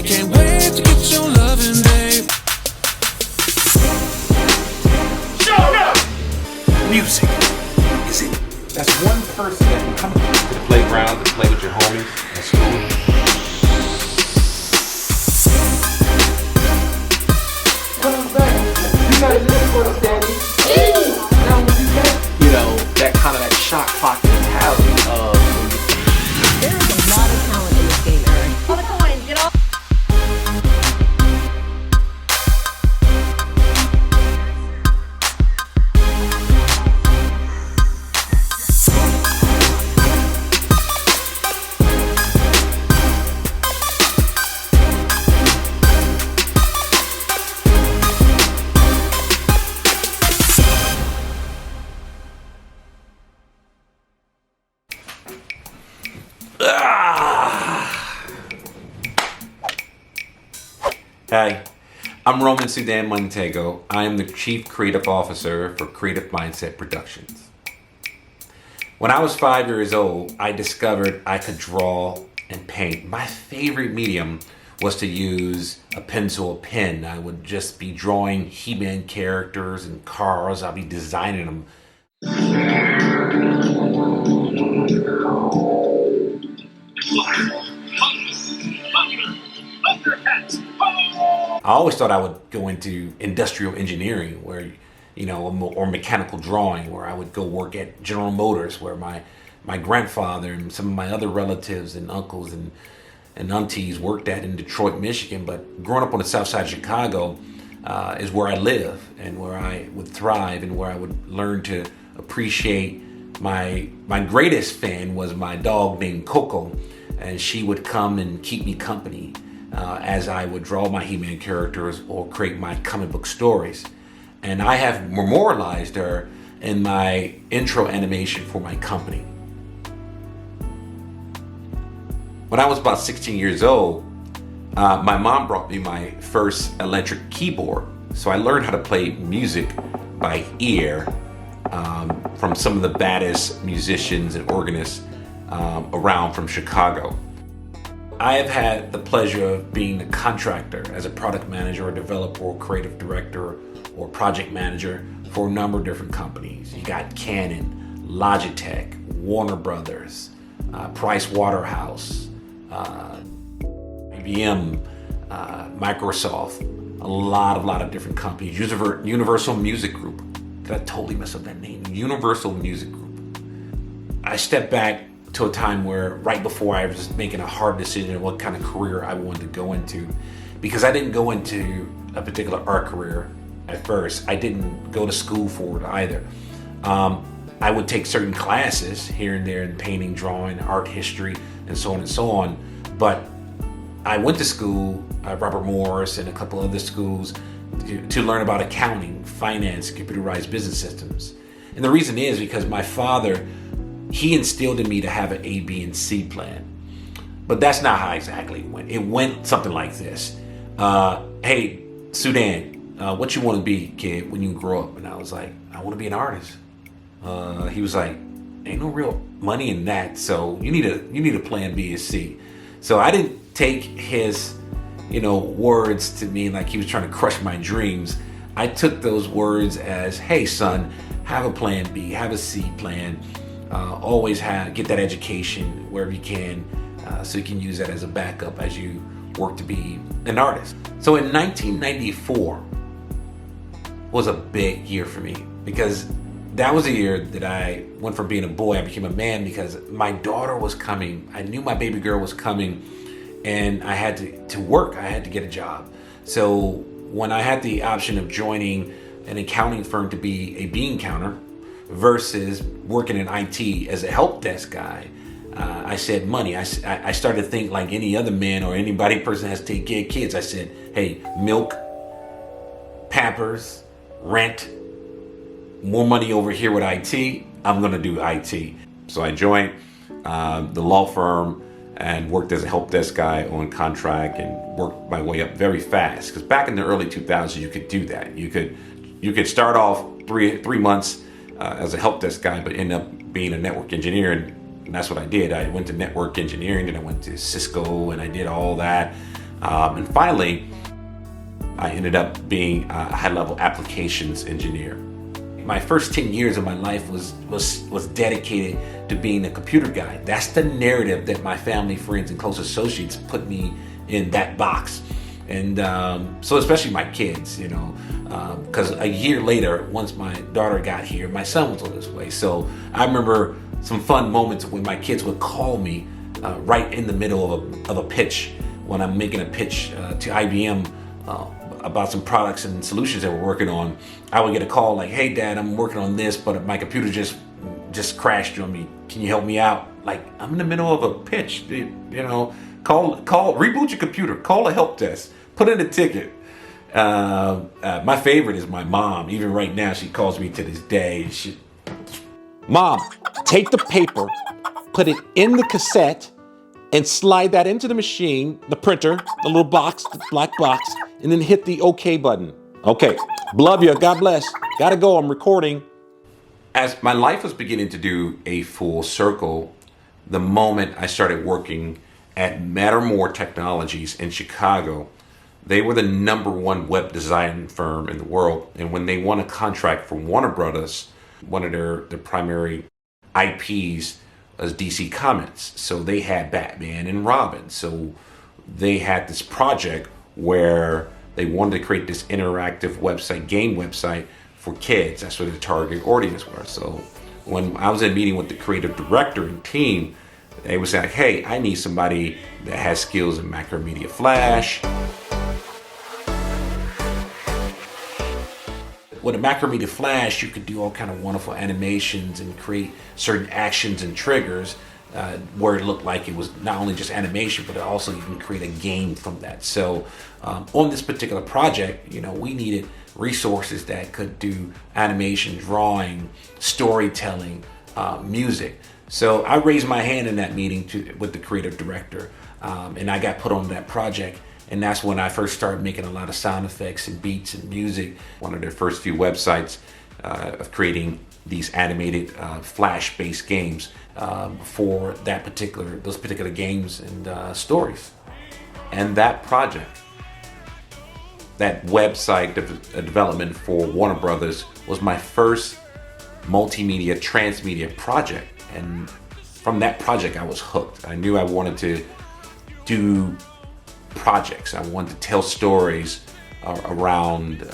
I can't wait to get your loving, babe. Show up! Music is it. That's one person that can come to the playground to play with your homies at school. You know, that kind of that shot clock mentality of There is a lot of talent in this game, Eric. All the coins, get all. Hi, I'm Roman Sudan Montagueo. I am the Chief Creative Officer for Creative Mindset Productions. When I was 5 years old, I discovered I could draw and paint. My favorite medium was to use a pencil, a pen. I would just be drawing He-Man characters and cars. I'd be designing them. I always thought I would go into industrial engineering or mechanical drawing, where I would go work at General Motors, where my grandfather and some of my other relatives and uncles and aunties worked at in Detroit, Michigan. But growing up on the south side of Chicago is where I live and where I would thrive and where I would learn to appreciate my greatest fan was my dog named Coco, and she would come and keep me company as I would draw my He-Man characters or create my comic book stories. And I have memorialized her in my intro animation for my company. When I was about 16 years old, my mom brought me my first electric keyboard. So I learned how to play music by ear from some of the baddest musicians and organists around from Chicago. I have had the pleasure of being a contractor as a product manager or developer or creative director or project manager for a number of different companies. You got Canon, Logitech, Warner Brothers, Price Waterhouse, IBM, Microsoft, a lot of different companies. Universal Music Group. Did I totally mess up that name? Universal Music Group. I stepped back to a time where right before I was just making a hard decision of what kind of career I wanted to go into, because I didn't go into a particular art career at first. I didn't go to school for it either. I would take certain classes here and there in painting, drawing, art history, and so on and so on. But I went to school at Robert Morris and a couple other schools to learn about accounting, finance, computerized business systems. And the reason is because my father, he instilled in me to have an A, B, and C plan. But that's not how exactly it went. It went something like this. Hey, Sudan, what you want to be, kid, when you grow up? And I was like, I want to be an artist. He was like, ain't no real money in that, so you need a plan B or C. So I didn't take his, words to mean like he was trying to crush my dreams. I took those words as, hey son, have a plan B, have a C plan. Always get that education wherever you can, so you can use that as a backup as you work to be an artist. So in 1994 was a big year for me, because that was a year that I went from being a boy, I became a man, because my daughter was coming. I knew my baby girl was coming, and I had to work. I had to get a job. So when I had the option of joining an accounting firm to be a bean counter versus working in IT as a help desk guy, I said money. I started to think like any other man or person has to take care of kids. I said, hey, milk, Pampers, rent, more money over here with IT. I'm gonna do IT. So I joined the law firm and worked as a help desk guy on contract and worked my way up very fast. Because back in the early 2000s, you could do that. You could start off three months as a help desk guy, but end up being a network engineer, and that's what I did. I went to network engineering, and I went to Cisco, and I did all that. And finally, I ended up being a high-level applications engineer. My first 10 years of my life was dedicated to being a computer guy. That's the narrative that my family, friends, and close associates put me in that box. And so especially my kids, because a year later, once my daughter got here, my son was on his way. So I remember some fun moments when my kids would call me right in the middle of a pitch, when I'm making a pitch to IBM about some products and solutions that we're working on. I would get a call like, "Hey Dad, I'm working on this, but my computer just crashed on me. Can you help me out?" Like, I'm in the middle of a pitch, call, reboot your computer, call a help desk, put in a ticket. My favorite is my mom. Even right now, she calls me to this day. Mom, take the paper, put it in the cassette, and slide that into the machine, the printer, the little box, the black box, and then hit the OK button. Okay, love you, God bless. Gotta go, I'm recording. As my life was beginning to do a full circle, the moment I started working at Mattermore Technologies in Chicago, they were the #1 web design firm in the world. And when they won a contract from Warner Brothers, one of their primary IPs was DC Comics. So they had Batman and Robin. So they had this project where they wanted to create this interactive website, game website for kids. That's what the target audience was. So when I was in a meeting with the creative director and team, they would say, like, "Hey, I need somebody that has skills in Macromedia Flash." With a Macromedia Flash, you could do all kind of wonderful animations and create certain actions and triggers where it looked like it was not only just animation, but also you can create a game from that. So on this particular project, we needed resources that could do animation, drawing, storytelling, music. So I raised my hand in that meeting with the creative director, and I got put on that project. And that's when I first started making a lot of sound effects and beats and music. One of their first few websites of creating these animated Flash-based games for those particular games and stories. And that project, that website development for Warner Brothers, was my first multimedia, transmedia project. And from that project, I was hooked. I knew I wanted to do projects. I wanted to tell stories around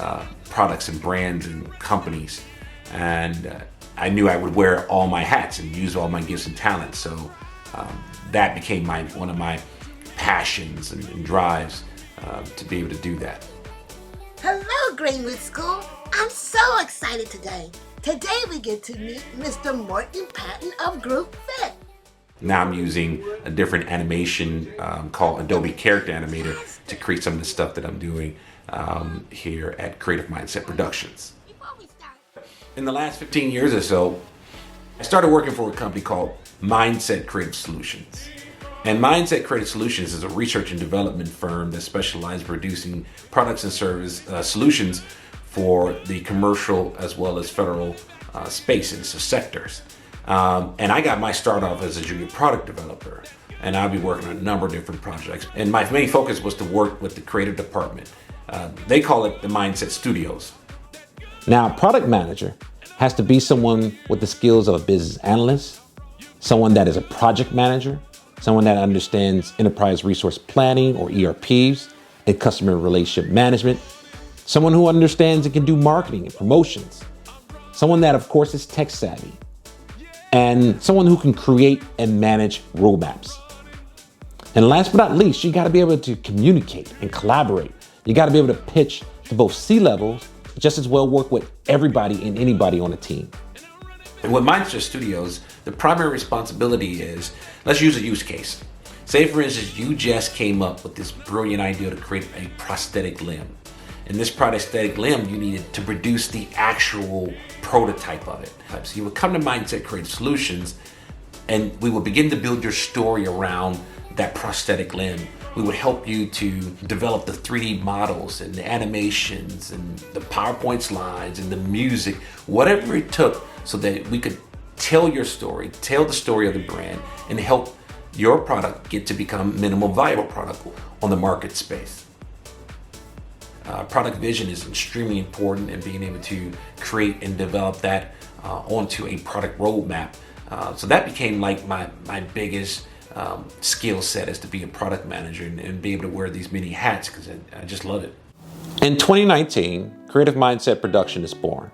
products and brands and companies. And I knew I would wear all my hats and use all my gifts and talents. So that became one of my passions and drives to be able to do that. Hello, Greenwood School. I'm so excited today. Today we get to meet Mr. Morton Patton of Group Fit. Now I'm using a different animation called Adobe Character Animator to create some of the stuff that I'm doing here at Creative Mindset Productions. In the last 15 years or so, I started working for a company called Mindset Creative Solutions. And Mindset Creative Solutions is a research and development firm that specializes in producing products and service solutions for the commercial as well as federal spaces or sectors. And I got my start off as a junior product developer, and I'll be working on a number of different projects. And my main focus was to work with the creative department. They call it the Mindset Studios. Now, a product manager has to be someone with the skills of a business analyst, someone that is a project manager, someone that understands enterprise resource planning or ERPs and customer relationship management, someone who understands and can do marketing and promotions, someone that, of course, is tech savvy, and someone who can create and manage roadmaps. And last but not least, you got to be able to communicate and collaborate. You got to be able to pitch to both C-levels, just as well work with everybody and anybody on a team. And with Mindset Studios, the primary responsibility is, let's use a use case. Say, for instance, you just came up with this brilliant idea to create a prosthetic limb. In this prosthetic limb, you needed to produce the actual prototype of it. So you would come to Mindset Creative Solutions, and we would begin to build your story around that prosthetic limb. We would help you to develop the 3D models and the animations and the PowerPoint slides and the music, whatever it took, so that we could tell your story, tell the story of the brand, and help your product get to become minimal viable product on the market space. Product vision is extremely important in being able to create and develop that onto a product roadmap. So that became like my biggest skill set, is to be a product manager and be able to wear these many hats, because I just love it. In 2019, Creative Mindset Production is born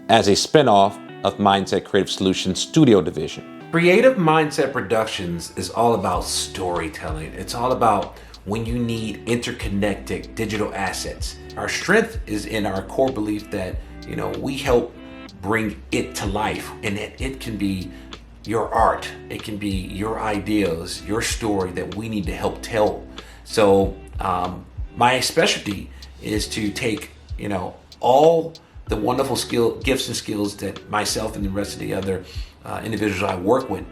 as a spinoff of Mindset Creative Solutions Studio Division. Creative Mindset Productions is all about storytelling. It's all about when you need interconnected digital assets. Our strength is in our core belief that, we help bring it to life, and it can be your art, it can be your ideas, your story that we need to help tell. So my specialty is to take, all the wonderful gifts and skills that myself and the rest of the other individuals I work with,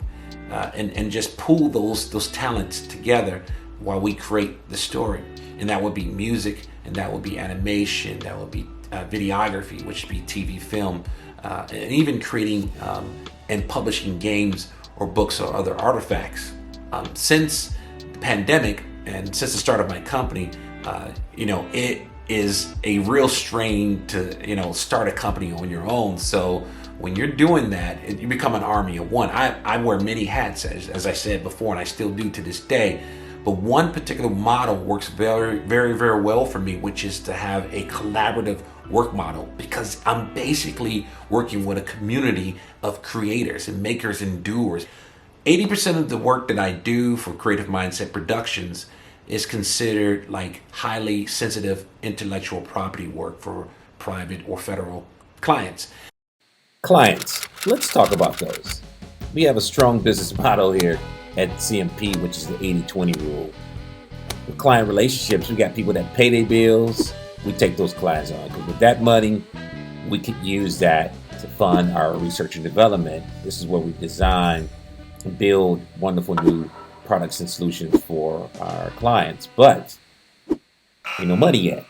and just pool those talents together while we create the story. And that would be music, and that would be animation, that would be videography, which would be TV, film, and even creating and publishing games or books or other artifacts. Since the pandemic and since the start of my company, it is a real strain to, start a company on your own. So when you're doing that, you become an army of one. I wear many hats, as I said before, and I still do to this day. But one particular model works very, very, very well for me, which is to have a collaborative work model, because I'm basically working with a community of creators and makers and doers. 80% of the work that I do for Creative Mindset Productions is considered like highly sensitive intellectual property work for private or federal clients. Clients, let's talk about those. We have a strong business model here at CMP, which is the 80-20 rule. With client relationships, we got people that pay their bills. We take those clients on, because with that money, we could use that to fund our research and development. This is where we design and build wonderful new products and solutions for our clients. But ain't no money yet.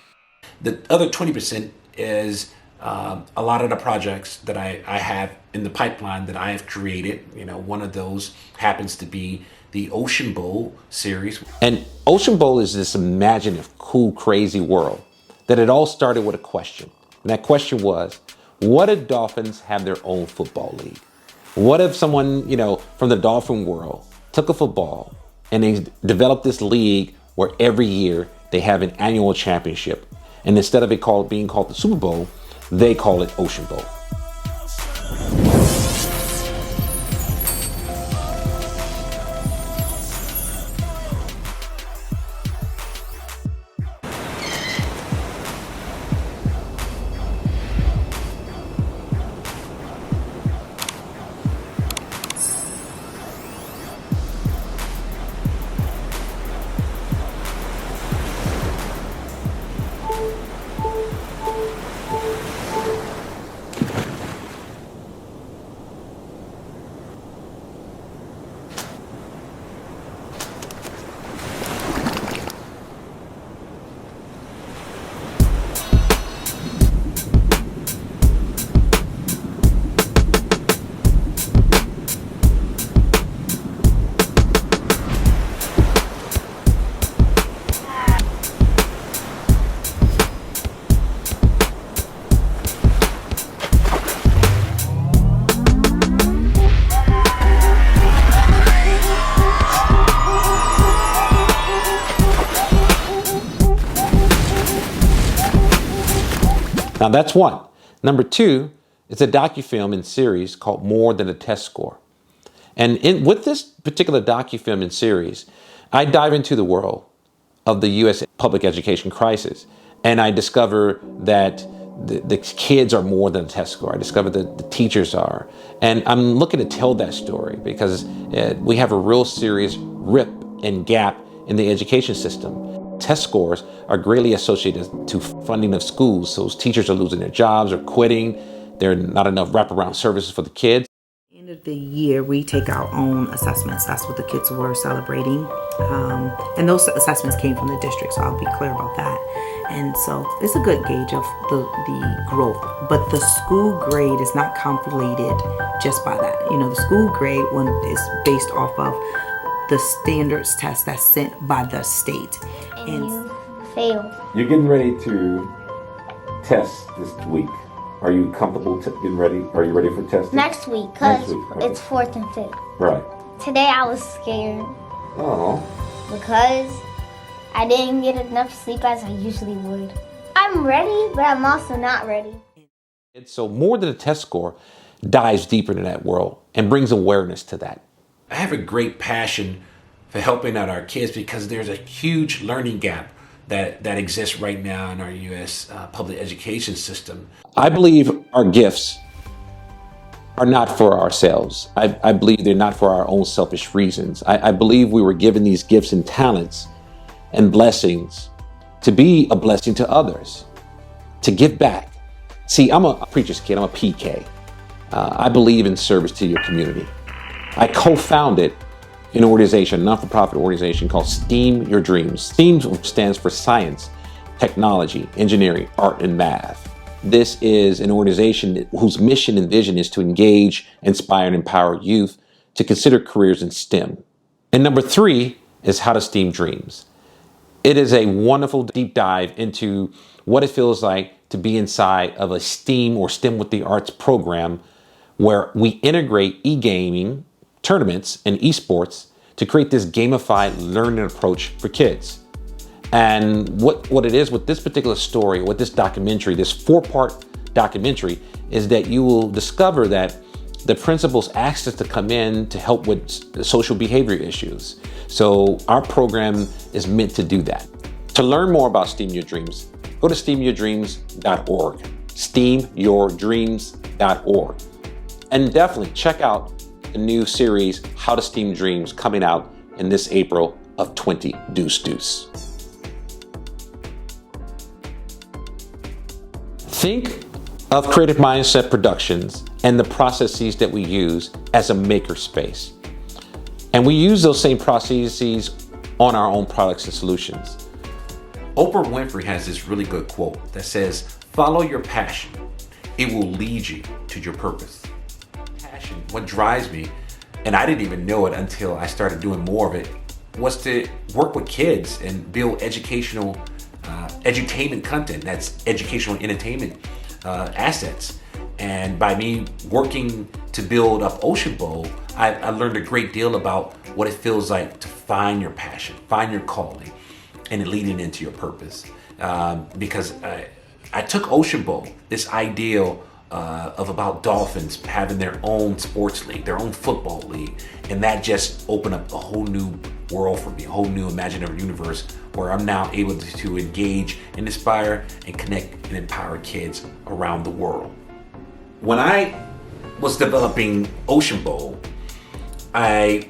The other 20% is a lot of the projects that I have in the pipeline that I have created. One of those happens to be the Ocean Bowl series. And Ocean Bowl is this imaginative, cool, crazy world that it all started with a question. And that question was, what if dolphins have their own football league? What if someone, from the dolphin world took a football and they developed this league where every year they have an annual championship, and instead of it being called the Super Bowl, they call it Ocean Bowl. Now that's one. Number two, it's a docufilm and series called More Than a Test Score. And with this particular docufilm and series, I dive into the world of the U.S. public education crisis. And I discover that the kids are more than a test score. I discover that the teachers are. And I'm looking to tell that story because we have a real serious rip and gap in the education system. Test scores are greatly associated to funding of schools. So teachers are losing their jobs or quitting. There are not enough wraparound services for the kids. End of the year, we take our own assessments. That's what the kids were celebrating. And those assessments came from the district, so I'll be clear about that. And so it's a good gauge of the growth. But the school grade is not calculated just by that. You know, the school grade one is based off of the standards test that's sent by the state. And you fail. You're getting ready to test this week. Are you comfortable getting ready? Are you ready for testing? Next week, because Okay. it's 4th and 5th. Right. Today I was scared Oh. because I didn't get enough sleep as I usually would. I'm ready, but I'm also not ready. And so more than a test score dives deeper into that world and brings awareness to that. I have a great passion for helping out our kids because there's a huge learning gap that exists right now in our U.S. Public education system. I believe our gifts are not for ourselves. I believe they're not for our own selfish reasons. I believe we were given these gifts and talents and blessings to be a blessing to others, to give back. See, I'm a preacher's kid, I'm a PK. I believe in service to your community. I co-founded an organization, a not-for-profit organization called STEAM Your Dreams. STEAM stands for science, technology, engineering, art, and math. This is an organization whose mission and vision is to engage, inspire, and empower youth to consider careers in STEM. And number 3 is How to STEAM Dreams. It is a wonderful deep dive into what it feels like to be inside of a STEAM or STEM with the Arts program where we integrate e-gaming, tournaments, and esports to create this gamified learning approach for kids. And what it is with this particular story, with this documentary, this 4-part documentary, is that you will discover that the principals asked us to come in to help with social behavior issues. So our program is meant to do that. To learn more about STEAM Your Dreams, go to steamyourdreams.org, steamyourdreams.org. And definitely check out the new series, How to STEAM Dreams, coming out in this April of 20 Deuce Deuce. Think of Creative Mindset Productions and the processes that we use as a maker space. And we use those same processes on our own products and solutions. Oprah Winfrey has this really good quote that says, "Follow your passion. It will lead you to your purpose." Passion, what drives me, and I didn't even know it until I started doing more of it, was to work with kids and build educational edutainment content. That's educational entertainment assets. And by me working to build up Ocean Bowl, I learned a great deal about what it feels like to find your passion, find your calling, and it leading into your purpose. Because I took Ocean Bowl, this ideal of about Dolphins having their own sports league, their own football league, and that just opened up a whole new world for me, a whole new imaginary universe where I'm now able to engage and inspire and connect and empower kids around the world. When I was developing Ocean Bowl, I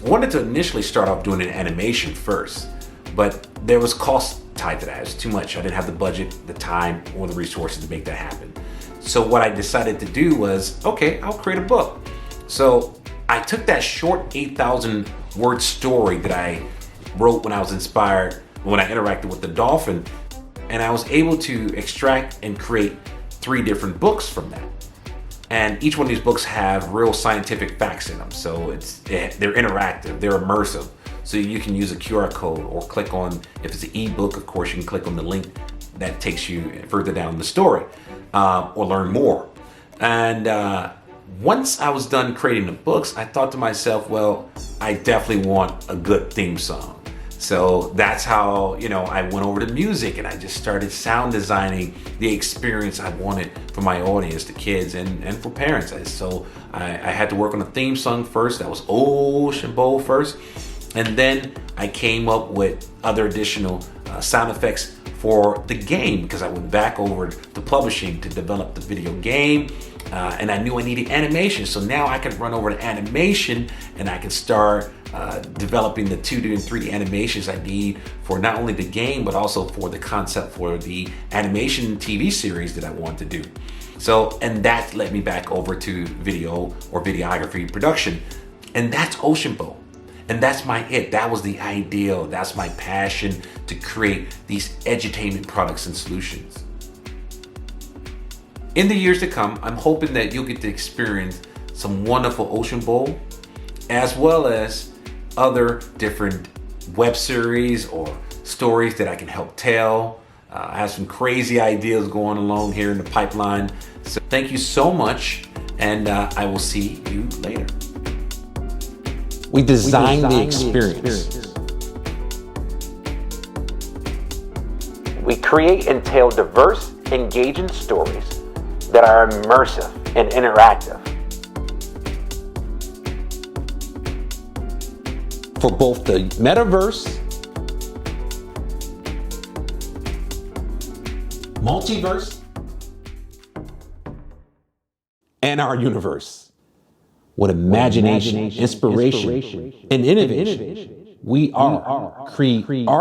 wanted to initially start off doing an animation first, but there was cost tied to that. It was too much. I didn't have the budget, the time, or the resources to make that happen. So what I decided to do was, okay, I'll create a book. So I took that short 8,000 word story that I wrote when I was inspired, when I interacted with the dolphin, and I was able to extract and create 3 different books from that. And each one of these books have real scientific facts in them. So they're interactive, they're immersive. So you can use a QR code or click on, if it's an ebook, of course, you can click on the link that takes you further down the story or learn more. And once I was done creating the books, I thought to myself, well, I definitely want a good theme song. So that's how, I went over to music and I just started sound designing the experience I wanted for my audience, the kids and for parents. So I had to work on a theme song first. That was Ocean Bowl first. And then I came up with other additional sound effects for the game because I went back over to publishing to develop the video game. And I knew I needed animation. So now I could run over to animation and I can start developing the 2D and 3D animations I need for not only the game, but also for the concept for the animation TV series that I want to do. So, and that led me back over to video or videography production. And that's Ocean Bowl. And that's that was the ideal. That's my passion to create these edutainment products and solutions. In the years to come, I'm hoping that you'll get to experience some wonderful Ocean Bowl, as well as other different web series or stories that I can help tell. I have some crazy ideas going along here in the pipeline. So thank you so much, and I will see you later. We design the experience. We create and tell diverse, engaging stories that are immersive and interactive for both the metaverse, multiverse, and our universe. With imagination, inspiration, and innovation, we are creative.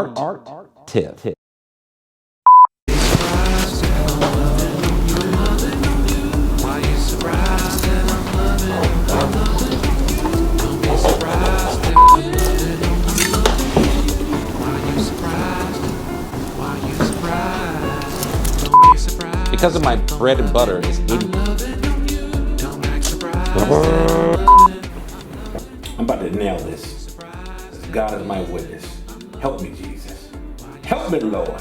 Because of my bread and butter is eating. I'm about to nail this. God is my witness. Help me, Jesus. Help me, Lord.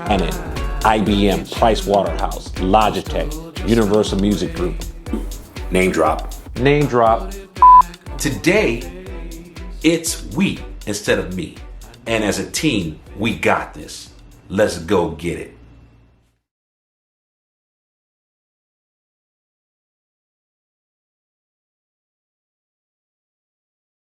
And it, IBM, Price Waterhouse, Logitech, Universal Music Group. Name drop. Name drop. Today, it's we instead of me. And as a team, we got this. Let's go get it.